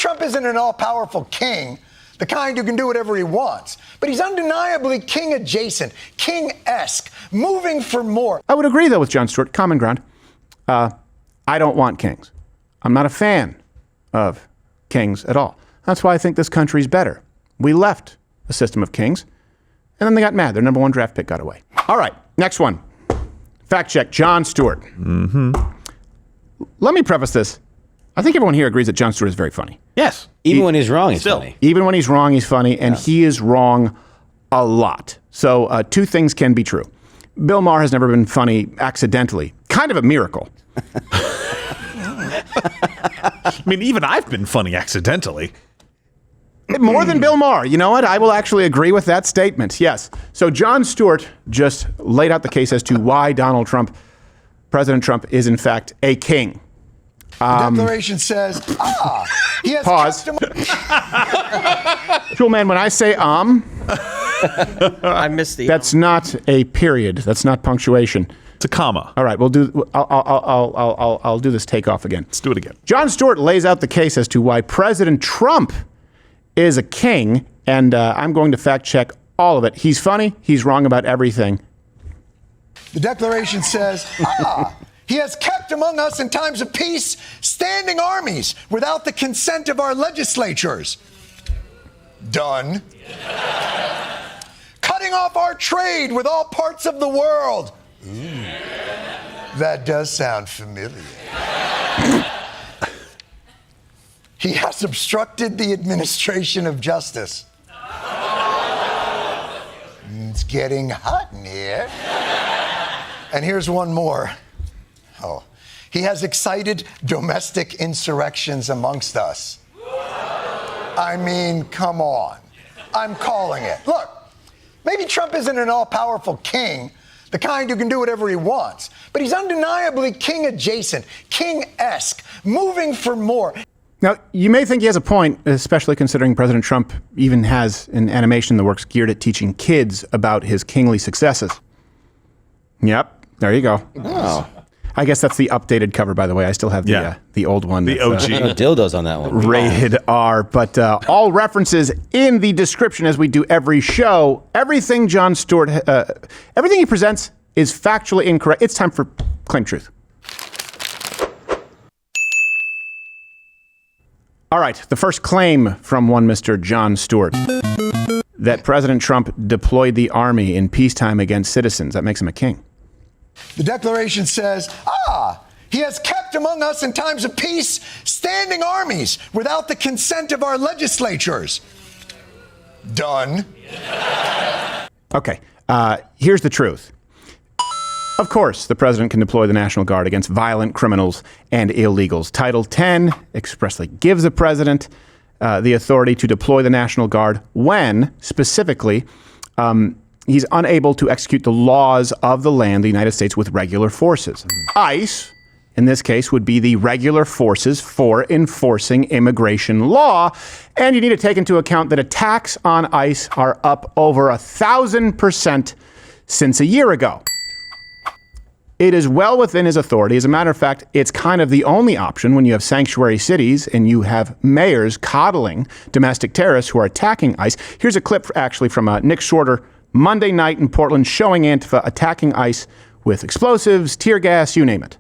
Trump isn't an all-powerful king, the kind who can do whatever he wants, but he's undeniably king-adjacent, king-esque, moving for more. I would agree, though, with Jon Stewart. Common ground. I don't want kings. I'm not a fan of kings at all. That's why I think this country's better. We left a system of kings, and then they got mad. Their number one draft pick got away. All right, next one. Fact check, Jon Stewart. Let me preface this. I think everyone here agrees that Jon Stewart is very funny. Yes. Even when he's wrong, he's funny. Even when he's wrong, he's funny, and he is wrong a lot. So two things can be true. Bill Maher has never been funny accidentally. Kind of a miracle. I mean, even I've been funny accidentally. More than Bill Maher. You know what? I will actually agree with that statement. Yes. So Jon Stewart just laid out the case as to why President Trump is in fact a king. The Declaration says, he has Pause. Cool, man, when I say I missed the. that's not a period. That's not punctuation. It's a comma. All right, I'll do this takeoff again. Let's do it again. Jon Stewart lays out the case as to why President Trump is a king, and I'm going to fact check all of it. He's funny. He's wrong about everything. The Declaration says, he has kept among us in times of peace standing armies without the consent of our legislatures. Done. Cutting off our trade with all parts of the world. Ooh, that does sound familiar. He has obstructed the administration of justice. It's getting hot in here. And here's one more. He has excited domestic insurrections amongst us. I mean, come on. I'm calling it. Look, maybe Trump isn't an all-powerful king, the kind who can do whatever he wants, but he's undeniably king-adjacent, king-esque, moving for more. Now, you may think he has a point, especially considering President Trump even has an animation in the works geared at teaching kids about his kingly successes. Yep, there you go. Oh. I guess that's the updated cover, by the way. I still have the old one. The OG. Dildos on that one. Rated R. But all references in the description as we do every show. Everything Jon Stewart, everything he presents is factually incorrect. It's time for Claim Truth. All right, the first claim from one Mr. Jon Stewart, that President Trump deployed the army in peacetime against citizens. That makes him a king. The Declaration says, he has kept among us in times of peace standing armies without the consent of our legislatures. Done. Okay, here's the truth. Of course, the president can deploy the National Guard against violent criminals and illegals. Title 10 expressly gives the president the authority to deploy the National Guard when, specifically, he's unable to execute the laws of the land, the United States, with regular forces. ICE, in this case, would be the regular forces for enforcing immigration law. And you need to take into account that attacks on ICE are up over 1,000% since a year ago. It is well within his authority. As a matter of fact, it's kind of the only option when you have sanctuary cities and you have mayors coddling domestic terrorists who are attacking ICE. Here's a clip actually from Nick Shorter Monday night in Portland showing Antifa attacking ICE with explosives, tear gas, you name it.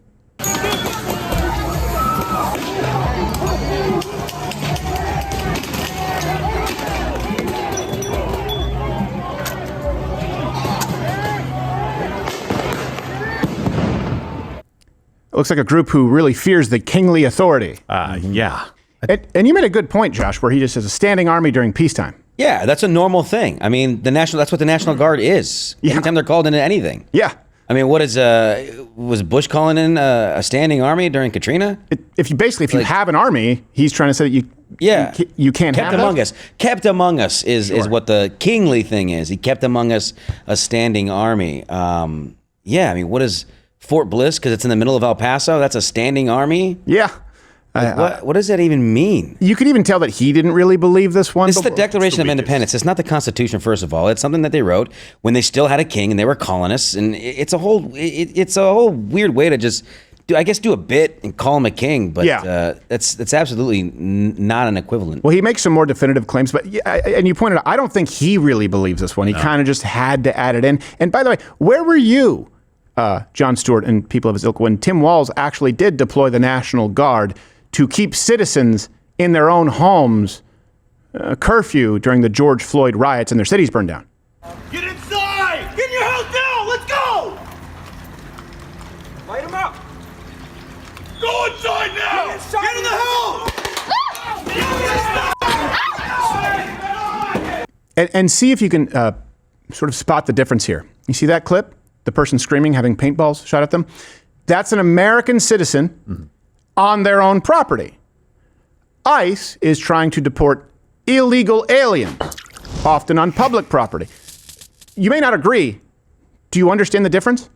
It looks like a group who really fears the kingly authority. Yeah. And you made a good point, Josh, where he just has a standing army during peacetime. Yeah, that's a normal thing. I mean, that's what the National Guard is. Yeah. Anytime they're called into anything. Yeah. I mean, was Bush calling in a standing army during Katrina? If you have an army, he's trying to say that you can't have it. Kept among us is what the kingly thing is. He kept among us a standing army. I mean, what is Fort Bliss? Because it's in the middle of El Paso. That's a standing army. Yeah. What does that even mean? You could even tell that he didn't really believe this one. This is the Declaration of Independence. It's not the Constitution, first of all. It's something that they wrote when they still had a king and they were colonists. And it's a whole weird way to just do a bit and call him a king, but Yeah. that's absolutely not an equivalent. Well, he makes some more definitive claims, but and you pointed out, I don't think he really believes this one. He kind of just had to add it in. And by the way, where were you, Jon Stewart and people of his ilk, when Tim Walz actually did deploy the National Guard to keep citizens in their own homes, curfew during the George Floyd riots and their cities burned down? Get inside! Get in your house now! Let's go! Light him up! Go inside now! Get in the house! And see if you can sort of spot the difference here. You see that clip? The person screaming, having paintballs shot at them? That's an American citizen on their own property. ICE is trying to deport illegal aliens, often on public property. You may not agree. Do you understand the difference?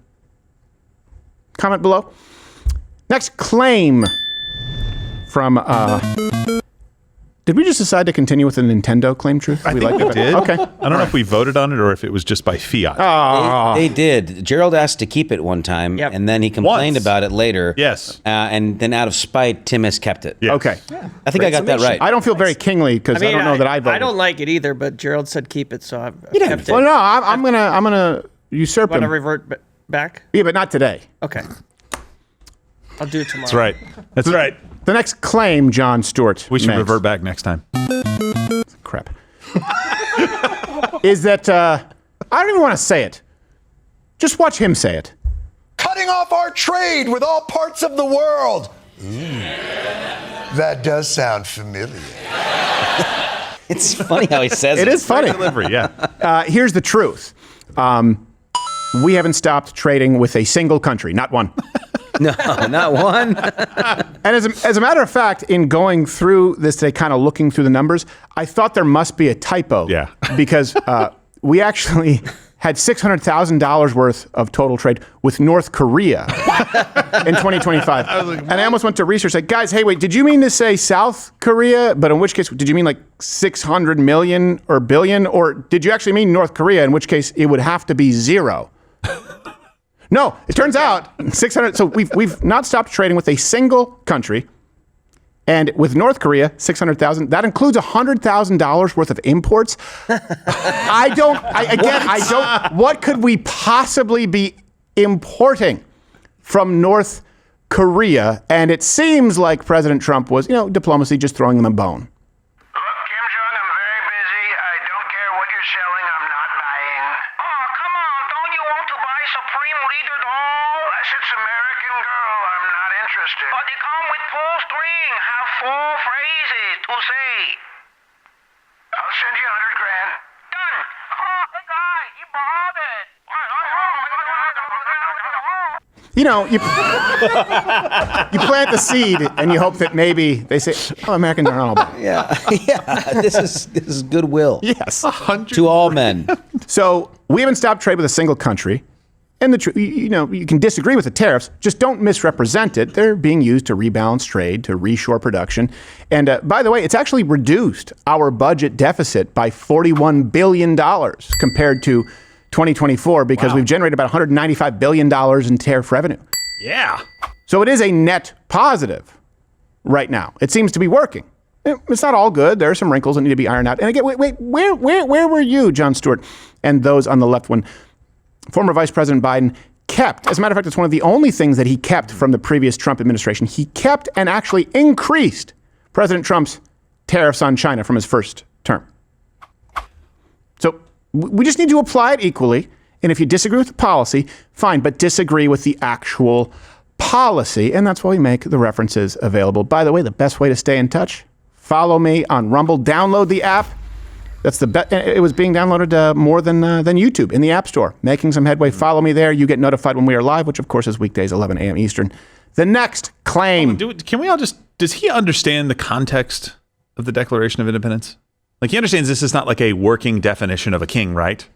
Comment below. Next claim from did we just decide to continue with the Nintendo claim truth? I think we did. Okay. I don't know if we voted on it or if it was just by fiat. They did. Gerald asked to keep it one time, and then he complained about it later. Yes. And then out of spite, Tim has kept it. Yes. Okay. I think I got that right. I don't feel very kingly because I don't know that I voted. I don't like it either, but Gerald said keep it, so I've kept it. Well, no, I'm gonna usurp Want to him. revert back? Yeah, but not today. Okay. I'll do it tomorrow. That's right. That's right. The next claim, Jon Stewart We should makes, revert back next time. crap, is that I don't even want to say it. Just watch him say it. Cutting off our trade with all parts of the world. That does sound familiar. It's funny how he says it. It is funny. Delivery, yeah. Here's the truth. We haven't stopped trading with a single country, not one. No, not one. And as a matter of fact, in going through this today, kind of looking through the numbers, I thought there must be a typo. Yeah. Because we actually had $600,000 worth of total trade with North Korea in 2025. And I almost went to research, like, guys, hey, wait, did you mean to say South Korea? But in which case, did you mean like 600 million or billion? Or did you actually mean North Korea, in which case it would have to be zero? No, it turns out 600. So we've not stopped trading with a single country, and with North Korea, 600,000. That includes $100,000 worth of imports. I don't. What could we possibly be importing from North Korea? And it seems like President Trump was, diplomacy, just throwing them a bone. Look, Kim Jong, I'm very busy. I don't care what you're selling. I'm not buying. Oh, come on. Don't you want to buy Supreme Leader doll? Unless it's American Girl, I'm not interested. But they come with full string, have 4 phrases to say. I'll send you $100,000. Done. Oh, hey, guy, you bought it. You plant the seed and you hope that maybe they say, "Oh, Americans aren't all bad." Yeah. This is goodwill. Yes. To all men. So we haven't stopped trade with a single country. And you can disagree with the tariffs, just don't misrepresent it. They're being used to rebalance trade, to reshore production. And by the way, it's actually reduced our budget deficit by $41 billion compared to 2024 because we've generated about $195 billion in tariff revenue. Yeah. So it is a net positive right now. It seems to be working. It's not all good. There are some wrinkles that need to be ironed out. And again, wait, where were you, Jon Stewart, and those on the left when former Vice President Biden kept, as a matter of fact, it's one of the only things that he kept from the previous Trump administration. He kept and actually increased President Trump's tariffs on China from his first term. So we just need to apply it equally. And if you disagree with the policy, fine, but disagree with the actual policy. And that's why we make the references available. By the way, the best way to stay in touch, follow me on Rumble, download the app. That's the best. It was being downloaded more than YouTube in the App Store. Making some headway. Follow me there. You get notified when we are live, which of course is weekdays, 11 a.m. Eastern. The next claim. Can we all does he understand the context of the Declaration of Independence? Like, he understands this is not like a working definition of a king, right?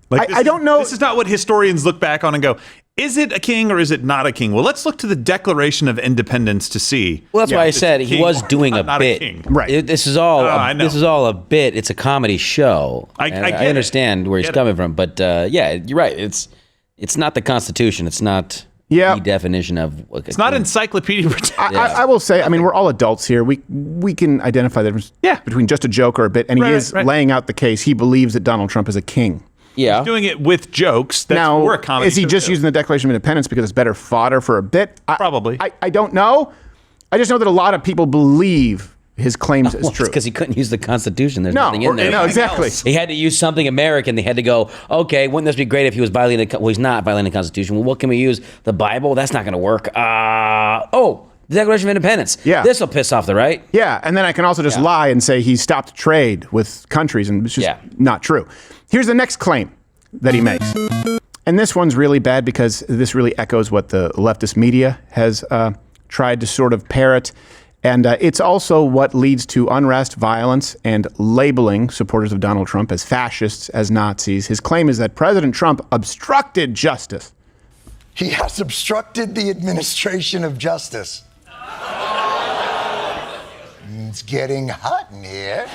Like, I don't know. This is not what historians look back on and go, is it a king or is it not a king? Well, let's look to the Declaration of Independence to see. Well, that's why I said he was doing a not bit. A king. Right. This is all. I know. This is all a bit. It's a comedy show. I get I understand where he's coming from, but yeah, you're right. It's not the Constitution. It's not Yeah. the definition of It's not Encyclopedia Britannica. I will say, I mean, we're all adults here. We can identify the difference between just a joke or a bit, and he is laying out the case. He believes that Donald Trump is a king. Yeah. Doing it with jokes. That's Now, more a comedy. is he just using the Declaration of Independence because it's better fodder for a bit? Probably. I don't know. I just know that a lot of people believe his claims is true. Because he couldn't use the Constitution. There's nothing in there. No, exactly. He had to use something American. They had to go, okay, wouldn't this be great if he was violating well, he's not violating the Constitution. Well, what can we use? The Bible? That's not going to work. The Declaration of Independence. Yeah. This will piss off the right. Yeah, and then I can also just lie and say he stopped trade with countries, and it's just not true. Here's the next claim that he makes. And this one's really bad because this really echoes what the leftist media has tried to sort of parrot. And it's also what leads to unrest, violence, and labeling supporters of Donald Trump as fascists, as Nazis. His claim is that President Trump obstructed justice. He has obstructed the administration of justice. It's getting hot in here.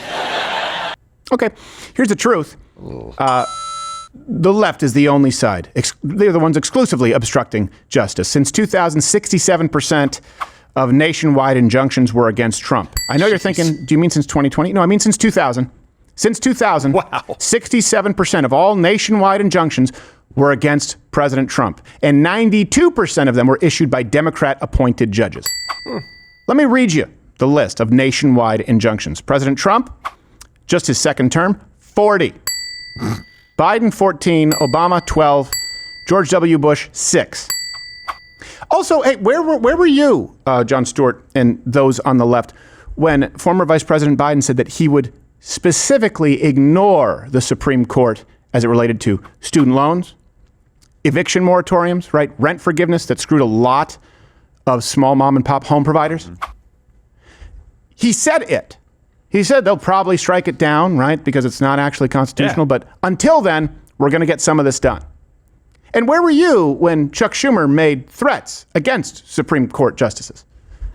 Okay, here's the truth. The left is the only side. They're the ones exclusively obstructing justice. Since 2000, 67% of nationwide injunctions were against Trump. I know you're thinking, do you mean since 2020? No, I mean since 2000. Since 2000, 67% of all nationwide injunctions were against President Trump. And 92% of them were issued by Democrat-appointed judges. Let me read you the list of nationwide injunctions. President Trump, just his second term, 40. Biden, 14. Obama, 12. George W. Bush, 6. Also, hey, where were you, Jon Stewart, and those on the left, when former Vice President Biden said that he would specifically ignore the Supreme Court as it related to student loans, eviction moratoriums, right, rent forgiveness that screwed a lot of small mom and pop home providers? He said it. He said they'll probably strike it down, right, because it's not actually constitutional. But until then, we're going to get some of this done. And where were you when Chuck Schumer made threats against Supreme Court justices?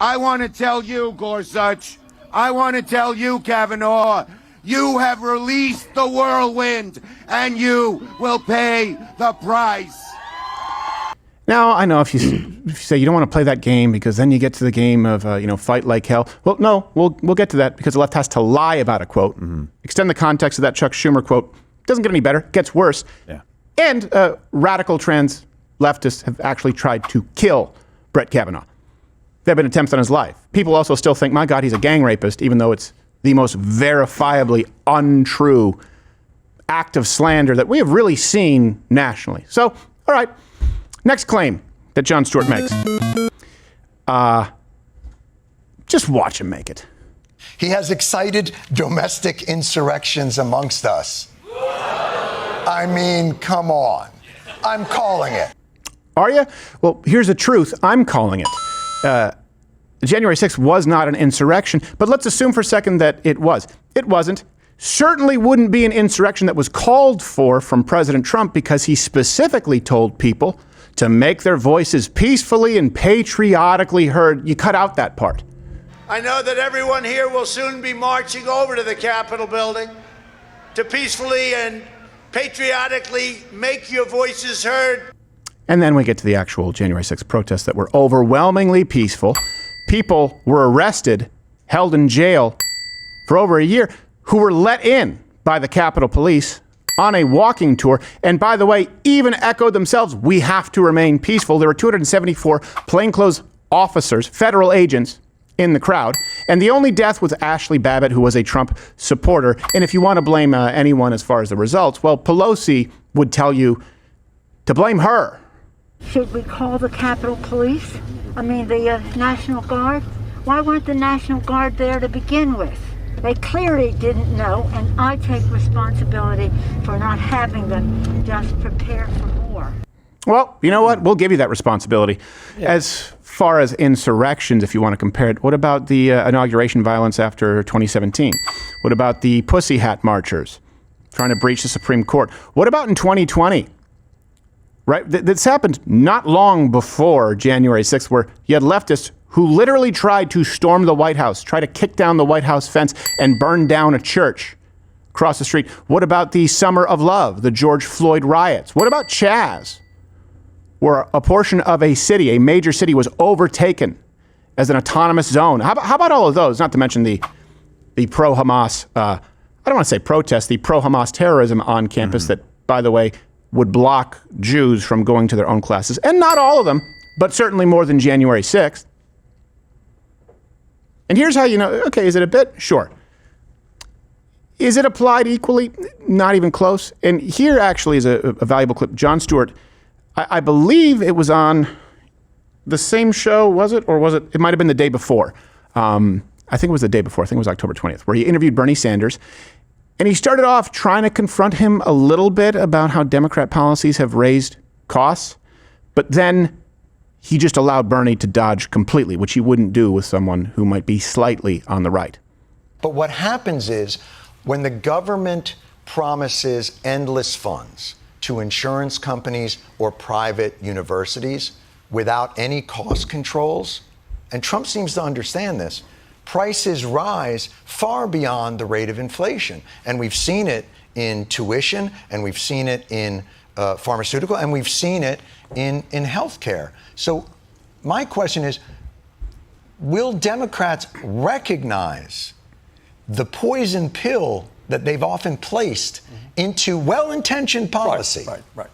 I want to tell you, Gorsuch, I want to tell you, Kavanaugh, you have released the whirlwind, and you will pay the price. Now, I know if you say you don't want to play that game because then you get to the game of, fight like hell. Well, no, we'll get to that because the left has to lie about a quote. Extend the context of that Chuck Schumer quote. Doesn't get any better, gets worse. Yeah. And radical trans leftists have actually tried to kill Brett Kavanaugh. There have been attempts on his life. People also still think, my God, he's a gang rapist, even though it's the most verifiably untrue act of slander that we have really seen nationally. So, all right, next claim that Jon Stewart makes. Just watch him make it. He has excited domestic insurrections amongst us. I mean, come on. I'm calling it. Are you? Well, here's the truth. I'm calling it. January 6th was not an insurrection, but let's assume for a second that it was. It wasn't. Certainly wouldn't be an insurrection that was called for from President Trump because he specifically told people to make their voices peacefully and patriotically heard. You cut out that part. I know that everyone here will soon be marching over to the Capitol building to peacefully and patriotically make your voices heard. And then we get to the actual January 6th protests that were overwhelmingly peaceful. People were arrested, held in jail for over a year, who were let in by the Capitol Police on a walking tour. And by the way, even echoed themselves, we have to remain peaceful. There were 274 plainclothes officers, federal agents, in the crowd. And the only death was Ashley Babbitt, who was a Trump supporter. And if you want to blame anyone as far as the results, well, Pelosi would tell you to blame her. Should we call the Capitol Police? I mean, the National Guard? Why weren't the National Guard there to begin with? They clearly didn't know, and I take responsibility for not having them just prepare for more. Well, you know what? We'll give you that responsibility. Yeah. As far as insurrections, if you want to compare it, what about the inauguration violence after 2017? What about the Pussy Hat Marchers trying to breach the Supreme Court? What about in 2020? Right? This happened not long before January 6th, where you had leftists who literally tried to storm the White House, try to kick down the White House fence and burn down a church across the street. What about the Summer of Love, the George Floyd riots? What about Chaz, where a portion of a city, a major city, was overtaken as an autonomous zone. How about all of those? Not to mention the pro-Hamas, I don't want to say protest, the pro-Hamas terrorism on campus that, by the way, would block Jews from going to their own classes. And not all of them, but certainly more than January 6th. And here's how you know, okay, is it a bit? Sure. Is it applied equally? Not even close. And here actually is a valuable clip. Jon Stewart, I believe it was on the same show, was it? Or was it? It might have been the day before. I think it was the day before. I think it was October 20th, where he interviewed Bernie Sanders. And he started off trying to confront him a little bit about how Democrat policies have raised costs. But then he just allowed Bernie to dodge completely, which he wouldn't do with someone who might be slightly on the right. But what happens is when the government promises endless funds to insurance companies or private universities without any cost controls, and Trump seems to understand this, prices rise far beyond the rate of inflation. And we've seen it in tuition, and we've seen it in pharmaceutical, and we've seen it in healthcare. So my question is, will Democrats recognize the poison pill that they've often placed into well-intentioned policy? Right.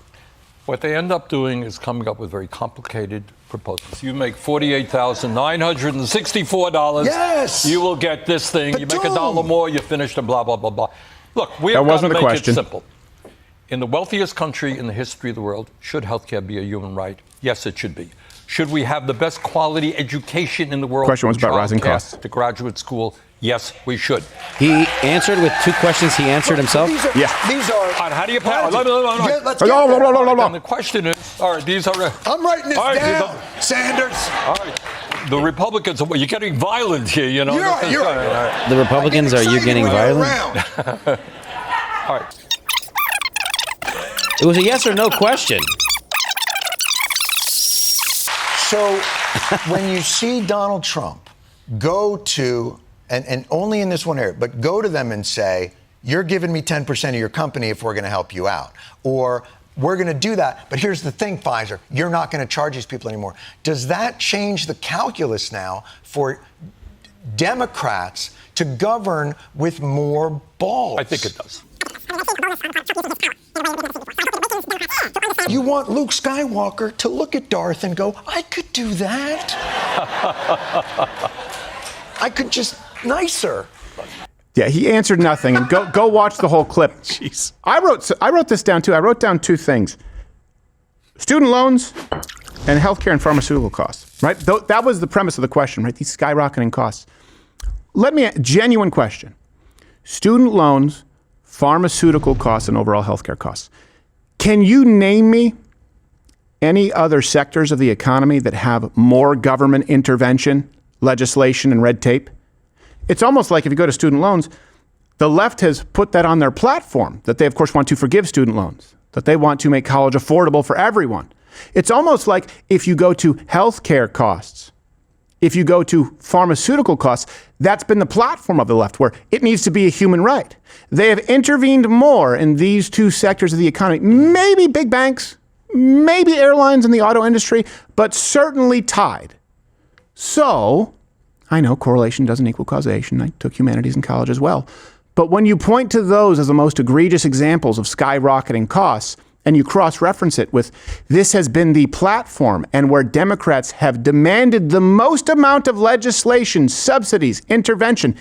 What they end up doing is coming up with very complicated proposals. You make $48,964. Yes! You will get this thing. You make $1 more, you finish the blah, blah, blah, blah. Look, we have got to make it simple. In the wealthiest country in the history of the world, should healthcare be a human right? Yes, it should be. Should we have the best quality education in the world? Question was about rising costs. To graduate school? Yes, we should. He answered with 2 questions he answered himself? These are. How do you pass? Let's get there. And the question is, all right, these are. I'm writing this down, Sanders. All right. The Republicans, you're getting violent here, you know. You're The Republicans, are you getting violent? All right. It was a yes or no question. So when you see Donald Trump go to, and only in this one area, but go to them and say, you're giving me 10% of your company if we're going to help you out. Or we're going to do that, but here's the thing, Pfizer, you're not going to charge these people anymore. Does that change the calculus now for Democrats to govern with more balls? I think it does. You want Luke Skywalker to look at Darth and go, I could do that. I could just nicer. Yeah, he answered nothing. And go watch the whole clip. Jeez. I wrote this down too. I wrote down 2 things: student loans and healthcare and pharmaceutical costs. Right? That was the premise of the question. Right? These skyrocketing costs. Genuine question: student loans, pharmaceutical costs, and overall healthcare costs. Can you name me any other sectors of the economy that have more government intervention, legislation, and red tape? It's almost like if you go to student loans, the left has put that on their platform, that they, of course, want to forgive student loans, that they want to make college affordable for everyone. It's almost like if you go to healthcare costs, if you go to pharmaceutical costs, that's been the platform of the left, where it needs to be a human right. They have intervened more in these 2 sectors of the economy, maybe big banks, maybe airlines and the auto industry, but certainly tied. So, I know correlation doesn't equal causation. I took humanities in college as well. But when you point to those as the most egregious examples of skyrocketing costs, and you cross-reference it with, this has been the platform and where Democrats have demanded the most amount of legislation, subsidies, intervention,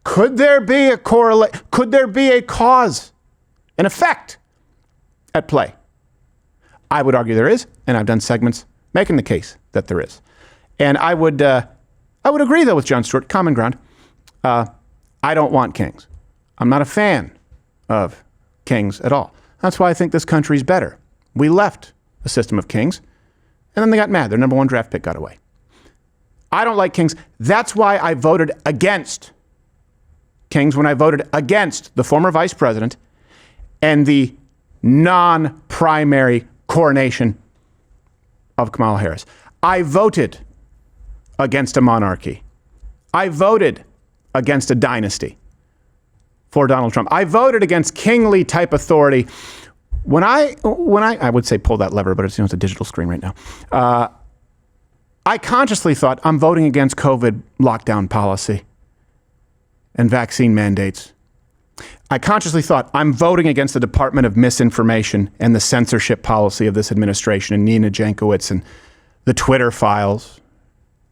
could there be a could there be a cause, an effect at play? I would argue there is, and I've done segments making the case that there is. And I would agree, though, with Jon Stewart, common ground. I don't want kings. I'm not a fan of kings at all. That's why I think this country's better. We left a system of kings, and then they got mad. Their number 1 draft pick got away. I don't like kings. That's why I voted against kings when I voted against the former vice president and the non-primary coronation of Kamala Harris. I voted against a monarchy. I voted against a dynasty for Donald Trump. I voted against kingly type authority When I would say pull that lever, but it's a digital screen right now. I consciously thought I'm voting against COVID lockdown policy and vaccine mandates. I consciously thought I'm voting against the Department of Misinformation and the censorship policy of this administration and Nina Jankowicz and the Twitter files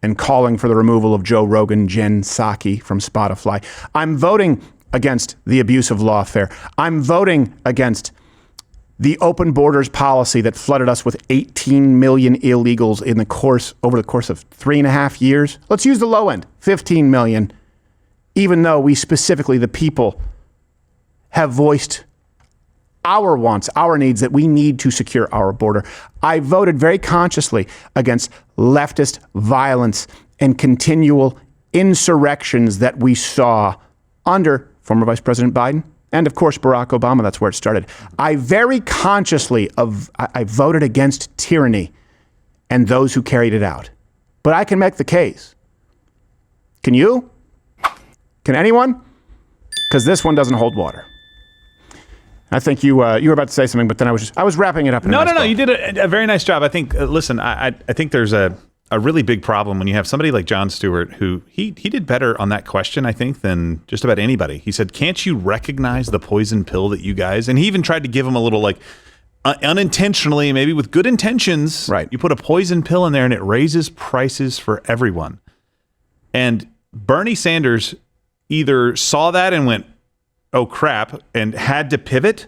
and calling for the removal of Joe Rogan, Jen Psaki from Spotify. I'm voting against the abuse of lawfare. I'm voting against the open borders policy that flooded us with 18 million illegals over the course of 3.5 years. Let's use the low end, 15 million, even though we specifically, the people, have voiced our wants, our needs, that we need to secure our border. I voted very consciously against leftist violence and continual insurrections that we saw under former Vice President Biden and, of course, Barack Obama. That's where it started. I very consciously I voted against tyranny and those who carried it out. But I can make the case. Can you? Can anyone? Because this one doesn't hold water. I think you were about to say something, but then I was wrapping it up. No. You did a very nice job. I think. Listen, I think there's a really big problem when you have somebody like Jon Stewart, who he did better on that question, I think, than just about anybody. He said, "Can't you recognize the poison pill that you guys?" And he even tried to give him a little unintentionally, maybe with good intentions. Right. You put a poison pill in there, and it raises prices for everyone. And Bernie Sanders either saw that and went, "Oh crap," and had to pivot,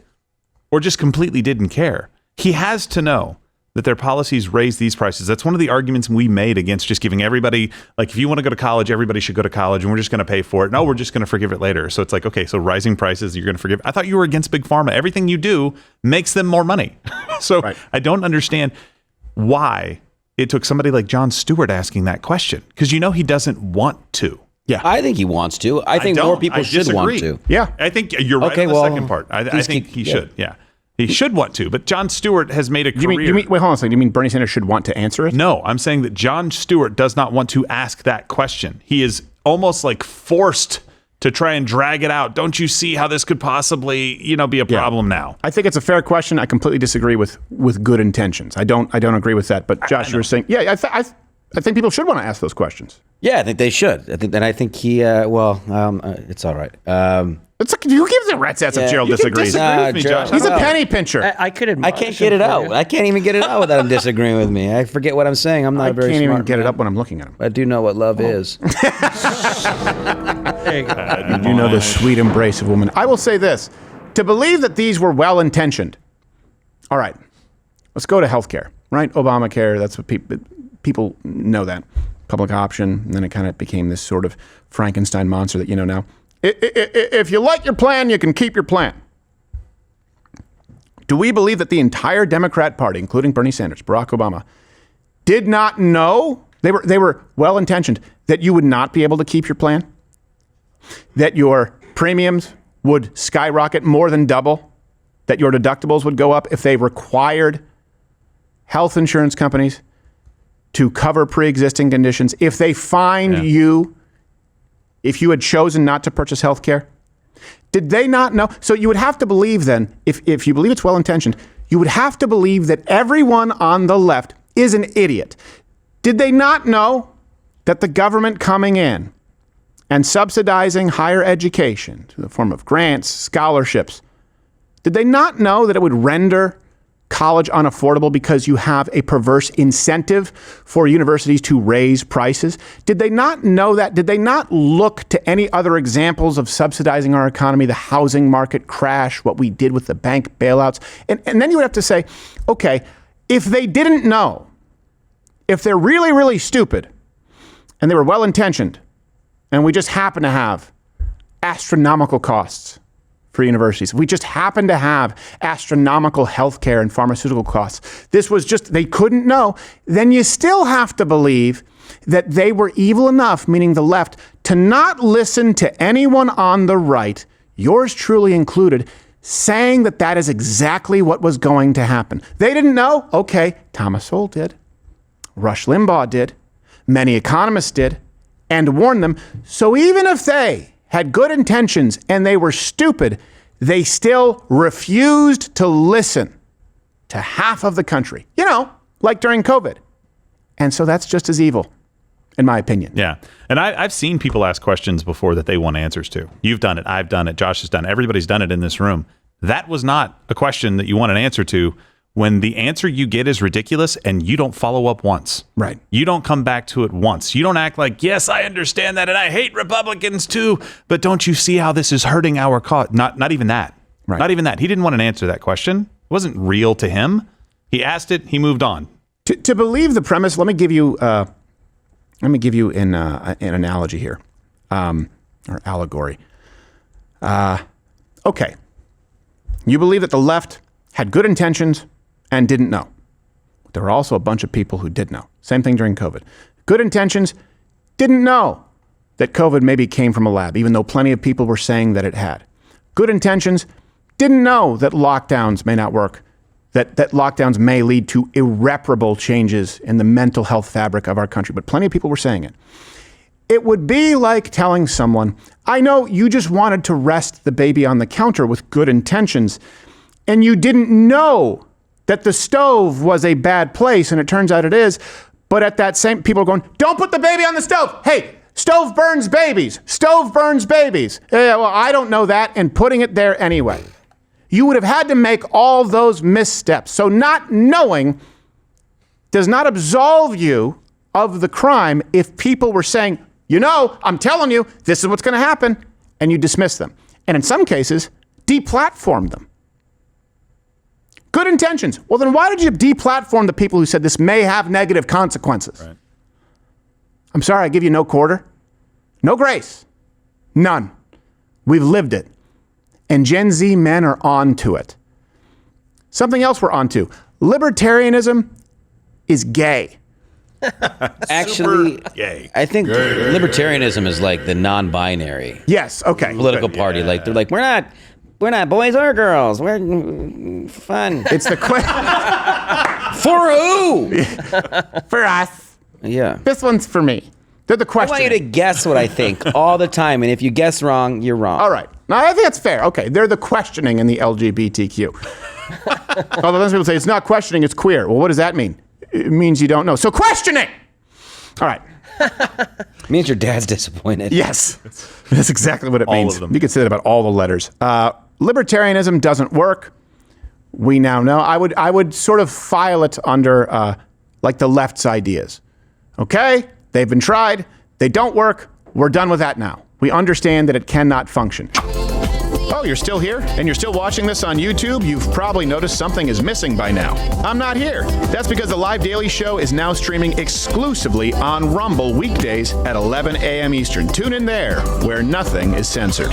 or just completely didn't care. He has to know that their policies raise these prices. That's one of the arguments we made against just giving everybody, like, if you want to go to college, everybody should go to college, and we're just going to pay for it. No, we're just going to forgive it later. So it's like, okay, so rising prices, you're going to forgive. I thought you were against big pharma. Everything you do makes them more money. So right. I don't understand why it took somebody like Jon Stewart asking that question, because he doesn't want to. Yeah, I think he wants to. I think more people should want to. Yeah, I think you're right on the second part. I think he should. Yeah, he should want to. But Jon Stewart has made a career. You mean, wait, hold on a second. You mean Bernie Sanders should want to answer it? No, I'm saying that Jon Stewart does not want to ask that question. He is almost like forced to try and drag it out. Don't you see how this could possibly, be a problem now? I think it's a fair question. I completely disagree with good intentions. I don't agree with that. But Josh, you were saying, I think people should want to ask those questions. Yeah, I think they should. I think he. It's all right. It's like, who gives a rat's ass if Gerald disagrees? Disagree with me, Josh. He's a penny pincher. I could. I can't get it out. I can't even get it out without him disagreeing with me. I forget what I'm saying. I'm not very smart. I can't even get it up when I'm looking at him. I do know what love is. There you go. You do know the sweet embrace of woman. I will say this: to believe that these were well-intentioned. All right, let's go to healthcare. Right, Obamacare. That's what people know that. Public option, and then it kind of became this sort of Frankenstein monster that you know now. If you like your plan, you can keep your plan. Do we believe that the entire Democrat Party, including Bernie Sanders, Barack Obama, did not know, they were well-intentioned, that you would not be able to keep your plan? That your premiums would skyrocket more than double? That your deductibles would go up if they required health insurance companies to cover pre-existing conditions, if they fined you, if you had chosen not to purchase health care? Did they not know? So you would have to believe then, if you believe it's well-intentioned, you would have to believe that everyone on the left is an idiot. Did they not know that the government coming in and subsidizing higher education in the form of grants, scholarships, did they not know that it would render college unaffordable because you have a perverse incentive for universities to raise prices? Did they not know that? Did they not look to any other examples of subsidizing our economy, the housing market crash, what we did with the bank bailouts? And then you would have to say, okay, if they didn't know, if they're really, really stupid and they were well-intentioned and we just happen to have astronomical costs for universities, if we just happen to have astronomical healthcare and pharmaceutical costs, this was just, they couldn't know, then you still have to believe that they were evil enough, meaning the left, to not listen to anyone on the right, yours truly included, saying that that is exactly what was going to happen. They didn't know? Okay, Thomas Sowell did. Rush Limbaugh did. Many economists did, and warned them. So even if they had good intentions and they were stupid, they still refused to listen to half of the country, like during COVID. And so that's just as evil, in my opinion. Yeah. And I've seen people ask questions before that they want answers to. You've done it. I've done it. Josh has done it. Everybody's done it in this room. That was not a question that you want an answer to when the answer you get is ridiculous and you don't follow up once. Right. You don't come back to it once. You don't act like, yes, I understand that and I hate Republicans too, but don't you see how this is hurting our cause? Not even that. Right. Not even that. He didn't want an answer to that question. It wasn't real to him. He asked it. He moved on. To believe the premise, let me give you an analogy here, or allegory. Okay, you believe that the left had good intentions and didn't know. There were also a bunch of people who did know. Same thing during COVID. Good intentions, didn't know that COVID maybe came from a lab, even though plenty of people were saying that it had. Good intentions, didn't know that lockdowns may not work. That lockdowns may lead to irreparable changes in the mental health fabric of our country. But plenty of people were saying it. It would be like telling someone, I know you just wanted to rest the baby on the counter with good intentions, and you didn't know that the stove was a bad place, and it turns out it is. But at that same, people are going, don't put the baby on the stove. Hey, stove burns babies. Stove burns babies. Yeah, well, I don't know that, and putting it there anyway. You would have had to make all those missteps. So not knowing does not absolve you of the crime if people were saying, I'm telling you, this is what's going to happen, and you dismiss them. And in some cases, deplatform them. Good intentions. Well, then why did you deplatform the people who said this may have negative consequences? Right. I'm sorry, I give you no quarter. No grace. None. We've lived it. And Gen Z men are on to it. Something else we're on to. Libertarianism is gay. Actually, gay. I think libertarianism is like the non-binary. Yes, okay. Political party. Yeah. Like they're like, we're not boys or girls. We're fun. It's the question. For who? For us. Yeah. This one's for me. They're the question. I want you to guess what I think all the time, and if you guess wrong, you're wrong. All right. No, I think that's fair. Okay, they're the questioning in the LGBTQ. Although some people say it's not questioning, it's queer. Well, what does that mean? It means you don't know. So questioning! All right. It means your dad's disappointed. Yes. That's exactly what it all means. Of them. You can say that about all the letters. Libertarianism doesn't work. We now know. I would sort of file it under like the left's ideas. Okay? They've been tried. They don't work. We're done with that now. We understand that it cannot function. Oh, you're still here? And you're still watching this on YouTube? You've probably noticed something is missing by now. I'm not here. That's because the Live Daily Show is now streaming exclusively on Rumble weekdays at 11 a.m. Eastern. Tune in there, where nothing is censored.